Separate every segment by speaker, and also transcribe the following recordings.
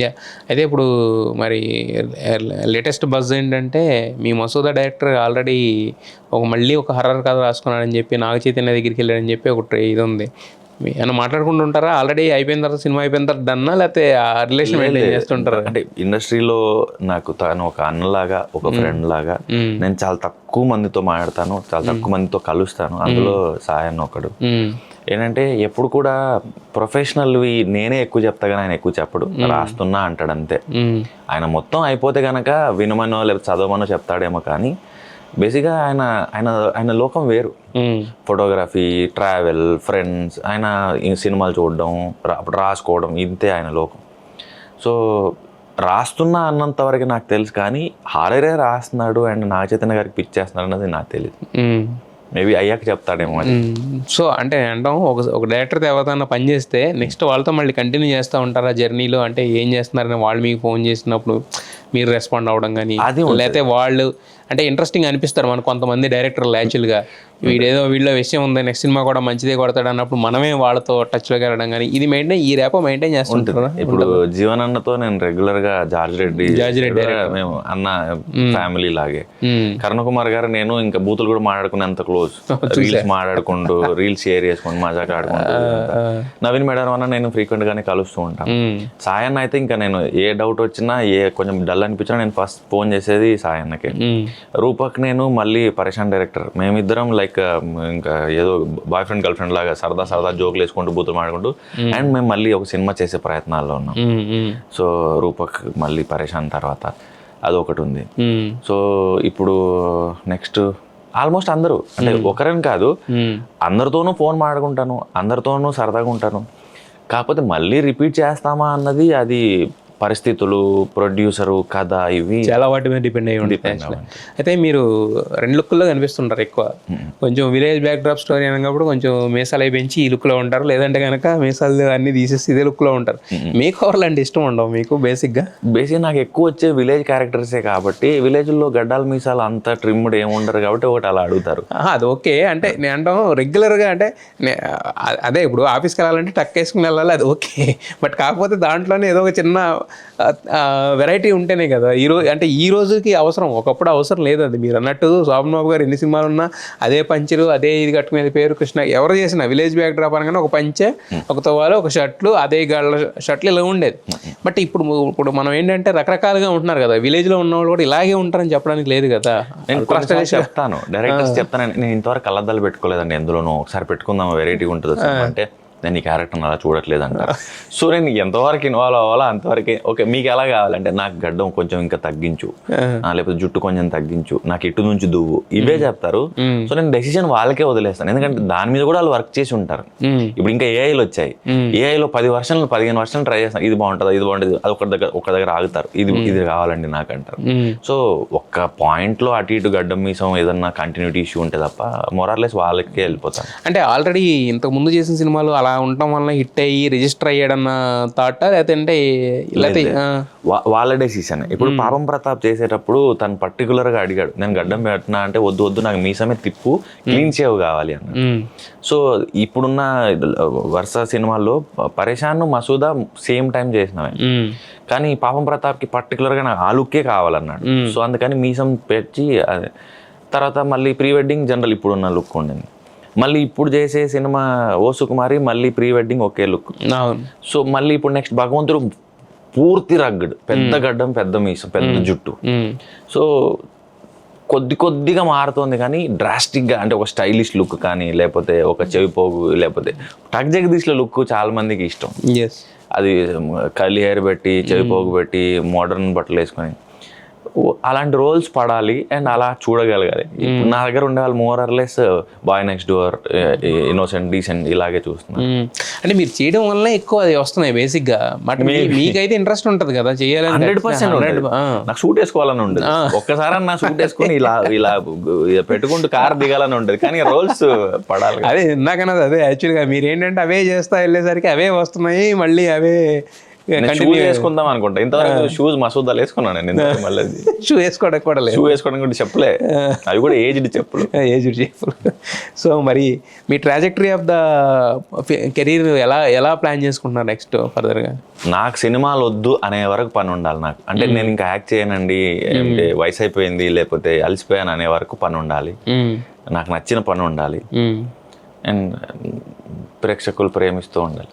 Speaker 1: Yeah! అయితే ఇప్పుడు మరి లేటెస్ట్ బజ్ ఏంటంటే, మీ మసూదా డైరెక్టర్ ఆల్రెడీ మళ్ళీ ఒక హర్రర్ కథ రాసుకున్నాడని చెప్పి, నాగ చైతన్య దగ్గరికెళ్ళాడని చెప్పి ఒకటి ఇదుంది. ఏమన్నా మాట్లాడుకుంటూ ఉంటారా? ఆల్రెడీ అయిపోయిన తర్వాత, సినిమా అయిపోయిన తర్వాత డన్నా? లేకపోతే ఆ రిలేషన్ మెయింటైన్ చేస్తుంటారా?
Speaker 2: అంటే ఇండస్ట్రీలో నాకు తను ఒక అన్నలాగా, ఒక ఫ్రెండ్ లాగా. నేను చాలా తక్కువ మందితో మాట్లాడతాను, చాలా తక్కువ మందితో కలుస్తాను. అందులో సాయన్న ఒకడు. ఏంటంటే ఎప్పుడు కూడా ప్రొఫెషనల్వి నేనే ఎక్కువ చెప్తా కానీ ఆయన ఎక్కువ చెప్పడు. రాస్తున్నా అంటాడు అంతే. ఆయన మొత్తం అయిపోతే కనుక వినమనో లేకపోతే చదవమనో చెప్తాడేమో, కానీ బేసిక్గా ఆయన ఆయన ఆయన లోకం వేరు. ఫోటోగ్రఫీ, ట్రావెల్, ఫ్రెండ్స్, ఆయన సినిమాలు చూడడం, రాసుకోవడం, ఇంతే ఆయన లోకం. సో రాస్తున్నా అన్నంత వరకు నాకు తెలుసు, కానీ హారరే రాస్తున్నాడు అండ్ నాగ చైతన్య గారికి పిచ్చేస్తున్నాడు అన్నది నాకు తెలియదు. మేబీ అయ్యాక చెప్తాడేమో.
Speaker 1: సో అంటే అంటాం, ఒక డైరెక్టర్ ఎవరితో పని చేస్తే నెక్స్ట్ వాళ్ళతో మళ్ళీ కంటిన్యూ చేస్తూ ఉంటారా జర్నీలో? అంటే ఏం చేస్తున్నారని వాళ్ళు మీకు ఫోన్ చేసినప్పుడు మీరు రెస్పాండ్ అవ్వడం కానీ, లేకపోతే వాళ్ళు అంటే ఇంట్రెస్టింగ్ అనిపిస్తారు మనకు కొంతమంది డైరెక్టర్లు యాక్చువల్గా, వీళ్ళ విషయం ఉంది, నెక్స్ట్ సినిమా కూడా మంచిదే కొడతాడు అన్నప్పుడు మనమే వాళ్ళతో టచ్లోకి వెళ్ళడం కానీ, ఇది ఈ రేపో మెయింటైన్ చేస్తుంటారా?
Speaker 2: ఇప్పుడు జీవన్ అన్నతో నేను రెగ్యులర్గా జార్జ్ రెడ్డి మేము అన్న ఫ్యామిలీ లాగే. కరుణ కుమార్ గారు నేను ఇంకా బూతులు కూడా మాట్లాడుకునేంత క్లోజ్. రీల్స్ మాట్లాడుకుంటూ, రీల్స్ షేర్ చేసుకుంటూ, మజాక్ ఆడుకుంటూ. నవీన్ మేడం అన్న నేను ఫ్రీక్వెంట్ గానే కలుస్తూ ఉంటాను. సాయన్న అయితే ఇంకా నేను ఏ డౌట్ వచ్చినా, ఏ కొంచెం డల్ అనిపించినా నేను ఫస్ట్ ఫోన్ చేసేది సాయన్నకే. రూపక్ నేను మళ్ళీ పరేషాన్ డైరెక్టర్, మేమిద్దరం లైక్ ఇంకా ఏదో బాయ్ ఫ్రెండ్ గర్ల్ ఫ్రెండ్ లాగా సరదా జోకులు వేసుకుంటూ, బూతులు మాడుకుంటూ, అండ్ మేము మళ్ళీ ఒక సినిమా చేసే ప్రయత్నాల్లో ఉన్నాం. సో రూపక్ మళ్ళీ పరేషాన్ తర్వాత అదొకటి ఉంది. సో ఇప్పుడు నెక్స్ట్ ఆల్మోస్ట్ అందరూ, అంటే ఒకరని కాదు, అందరితోనూ ఫోన్ మాట్లాడుకుంటాను, అందరితోనూ సరదాగా ఉంటాను. కాకపోతే మళ్ళీ రిపీట్ చేస్తామా అన్నది అది పరిస్థితులు, ప్రొడ్యూసరు, కథ, ఇవి
Speaker 1: చాలా వాటి మీద డిపెండ్ అయ్యి ఉంటాయి. అయితే మీరు రెండు లుక్లో కనిపిస్తుంటారు ఎక్కువ. కొంచెం విలేజ్ బ్యాక్ డ్రాప్ స్టోరీ అనప్పుడు కొంచెం మీసాలు అవి పెంచి ఈ లుక్లో ఉంటారు, లేదంటే కనుక మీసాలు అన్ని తీసేసి ఇదే లుక్లో ఉంటారు. మీకు ఎవరు ఇష్టం ఉండవు మీకు? బేసిక్గా నాకు
Speaker 2: ఎక్కువ వచ్చే విలేజ్ క్యారెక్టర్సే కాబట్టి, విలేజ్లో గడ్డాల మీసాలు అంత ట్రిమ్డ్ ఏముండరు కాబట్టి ఒకటి అలా అడుగుతారు.
Speaker 1: అది ఓకే. అంటే నేను అంటాం రెగ్యులర్గా, అంటే అదే ఇప్పుడు ఆఫీస్కి వెళ్ళాలంటే టక్ వేసుకుని వెళ్ళాలి, అది ఓకే. బట్ కాకపోతే దాంట్లోనే ఏదో ఒక చిన్న వెరైటీ ఉంటేనే కదా అంటే ఈ రోజుకి అవసరం. ఒకప్పుడు అవసరం లేదు. అది మీరు అన్నట్టు శోభన్ బాబు గారు ఎన్ని సినిమాలు ఉన్నా అదే పంచెలు, అదే ఇది కట్టుకునేది పేరు కృష్ణ, ఎవరు చేసిన విలేజ్ బ్యాక్ డ్రాప్ అనగానే ఒక పంచె, ఒక తువ్వాలు, ఒక షర్ట్లు, అదే గళ్ళ షర్ట్లు ఇలా ఉండేది. బట్ ఇప్పుడు మనం ఏంటంటే రకరకాలుగా ఉంటున్నారు కదా. విలేజ్లో ఉన్న వాళ్ళు కూడా ఇలాగే ఉంటారని చెప్పడానికి లేదు కదా.
Speaker 2: నేను చెప్తాను, డైరెక్టర్స్ చెప్తాను, నేను ఇంతవరకు కళ్ళద్దాలు పెట్టుకోలేదండి ఎందులోనూ, ఒకసారి పెట్టుకుందాం వెరైటీ ఉంటుంది అంటే నేను ఈ క్యారెక్టర్ని అలా చూడట్లేదు అంటారు. సో నేను ఎంతవరకు ఇన్వాల్వ్ అవ్వాలో అంతవరకే. ఓకే, మీకు ఎలా కావాలంటే నాకు గడ్డం కొంచెం ఇంకా తగ్గించు, లేకపోతే జుట్టు కొంచెం తగ్గించు, నాకు ఇటు నుంచి దువ్వు, ఇవే చెప్తారు. సో నేను డెసిషన్ వాళ్ళకే వదిలేస్తాను, ఎందుకంటే దాని మీద కూడా వాళ్ళు వర్క్ చేసి ఉంటారు. ఇప్పుడు ఇంకా ఏఐలు వచ్చాయి, ఏఐలో 15 వర్షన్లు ట్రై చేస్తాను, ఇది బాగుంటుంది, ఇది బాగుంటుంది, అది ఒక దగ్గర ఆగుతారు, ఇది కావాలండి నాకు అంటారు. సో ఒక్క పాయింట్లో అటు ఇటు గడ్డం మీసం ఏదన్నా కంటిన్యూటీ ఇష్యూ ఉంటే తప్ప మొరార్లెస్ వాళ్ళకే వెళ్ళిపోతాను.
Speaker 1: అంటే ఆల్రెడీ ఇంతకు ముందు చేసిన సినిమాలు అలా ఉండటం వల్ల హిట్ అయ్యి రిజిస్టర్ అయ్యాడన్న థాట్, లేదంటే
Speaker 2: వాళ్ళ డెసిషన్. ఇప్పుడు పాపం ప్రతాప్ చేసేటప్పుడు తను పర్టికులర్గా అడిగాడు, నేను గడ్డం పెట్టినా అంటే వద్దు నాకు మీసమే తిప్పు, క్లీన్ షేవ్ కావాలి అన్న. సో ఇప్పుడున్న వరుస సినిమాల్లో పరేషాన్, మసూదా సేమ్ టైం చేసినవే, కానీ పాపం ప్రతాప్కి పర్టికులర్గా నాకు ఆ లుక్కే కావాలన్నాడు. సో అందుకని మీసం పెట్టి తర్వాత మళ్ళీ ప్రీ వెడ్డింగ్ జనరల్ ఇప్పుడున్న లుక్ ఉండింది. మళ్ళీ ఇప్పుడు చేసే సినిమా ఓ సుకుమారి మళ్ళీ ప్రీ వెడ్డింగ్ ఒకే లుక్. సో మళ్ళీ ఇప్పుడు నెక్స్ట్ భగవంతుడు పూర్తి రగ్గడ్, పెద్ద గడ్డం, పెద్ద మీసం, పెద్ద జుట్టు. సో కొద్దిగా మారుతోంది, కానీ డ్రాస్టిక్గా అంటే ఒక స్టైలిష్ లుక్ కానీ, లేకపోతే ఒక చెవి పోగు, లేకపోతే టక్ జగదీష్ల లుక్ చాలా మందికి ఇష్టం. అది కర్లీ హెయిర్ పెట్టి, చెవి పోగు పెట్టి, మోడర్న్ బట్టలు వేసుకొని అలాంటి రోల్స్ పడాలి అండ్ అలా చూడగలగాలి. ఇప్పుడు నా దగ్గర ఉండే వాళ్ళు మోరర్లెస్ boy next door, innocent, decent ఇలాగే చూస్తున్నారు.
Speaker 1: అంటే మీరు చేయడం వల్ల ఎక్కువ అది వస్తున్నాయి బేసిక్గా. బట్ మీకైతే ఇంట్రెస్ట్ ఉంటుంది కదా చేయాలని.
Speaker 2: 100% నాకు షూట్ వేసుకోవాలని ఉండదు. ఒక్కసారి నా షూట్ వేసుకొని ఇలా పెట్టుకుంటూ కార్ దిగాలని ఉండదు, కానీ రోల్స్ పడాలి.
Speaker 1: అదే ఇందాకన్నది అదే. యాక్చువల్గా మీరు ఏంటంటే అవే చేస్తా వెళ్ళేసరికి అవే వస్తున్నాయి, మళ్ళీ అవే
Speaker 2: షూస్ వేసుకుందాం అనుకుంటా. ఇంతవరకు షూస్ మసూదాలు వేసుకున్నాను నేను. ఇంతవరకు మళ్ళీ
Speaker 1: షూ వేసుకోవడానికి కూడా లేదు.
Speaker 2: షూ వేసుకోవడానికి కూడా చెప్పలే, అవి కూడా ఏజ్డ్ చెప్పులు.
Speaker 1: ఏజ్డ్ చెప్పులు. సో మరి మీ ట్రాజెక్టరీ ఆఫ్ ద కెరీర్ ఎలా ప్లాన్ చేసుకుంటున్నారు నెక్స్ట్ ఫర్దర్గా?
Speaker 2: నాకు సినిమాలు వద్దు అనే వరకు పని ఉండాలి నాకు. అంటే నేను ఇంకా యాక్ట్ చేయనండి, అంటే వయసు అయిపోయింది లేకపోతే అలసిపోయాను అనే వరకు పని ఉండాలి. నాకు నచ్చిన పని ఉండాలి అండ్ ప్రేక్షకులు ప్రేమిస్తూ ఉండాలి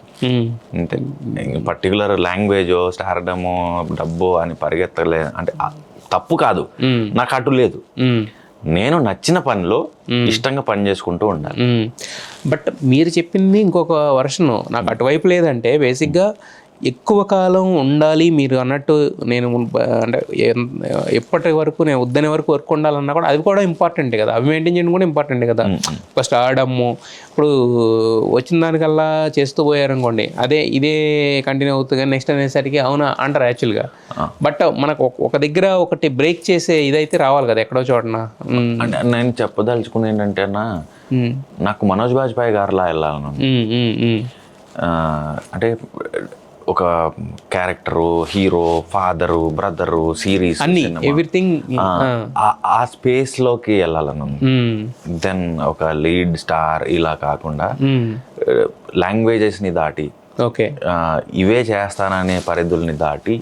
Speaker 2: అంతే. పర్టికులర్ లాంగ్వేజో స్టార్డమో డబ్బో అని పరిగెత్తలే అంటే తప్పు కాదు, నాకు అటు లేదు. నేను నచ్చిన పనిలో ఇష్టంగా పని చేసుకుంటూ ఉండాలి.
Speaker 1: బట్ మీరు చెప్పింది ఇంకొక వర్షన్, నాకు అటువైపు లేదంటే బేసిక్గా ఎక్కువ కాలం ఉండాలి మీరు అన్నట్టు. నేను అంటే ఎప్పటి వరకు నేను వద్దనే వరకు వర్క్ ఉండాలన్నా కూడా అది కూడా ఇంపార్టెంటే కదా, అవి మెయింటైన్ చేయడం కూడా ఇంపార్టెంటే కదా. ఫస్ట్ ఆడమ్ము ఇప్పుడు వచ్చిన దానికల్లా చేస్తూ పోయారనుకోండి, ఇదే కంటిన్యూ అవుతుంది కానీ నెక్స్ట్ అనేసరికి అవునా అంటారు యాక్చువల్గా. బట్ మనకు ఒక దగ్గర ఒకటి బ్రేక్ చేసే ఇదైతే రావాలి కదా ఎక్కడో చోటన.
Speaker 2: అంటే నేను చెప్పదలుచుకుని ఏంటంటే అన్న, నాకు మనోజ్ బాజ్పాయ్ గారిలా వెళ్ళాలను. అంటే ఒక character, hero, father, brother, series,
Speaker 1: everything
Speaker 2: ఆ స్పేస్ లోకి వెళ్ళాలను. దెన్ ఒక లీడ్ స్టార్ ఇలా కాకుండా లాంగ్వేజెస్ ని దాటి,
Speaker 1: ఓకే
Speaker 2: ఇవే చేస్తాననే పరిధుల్ని దాటి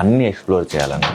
Speaker 2: అన్ని ఎక్స్ప్లోర్ చేయాలని.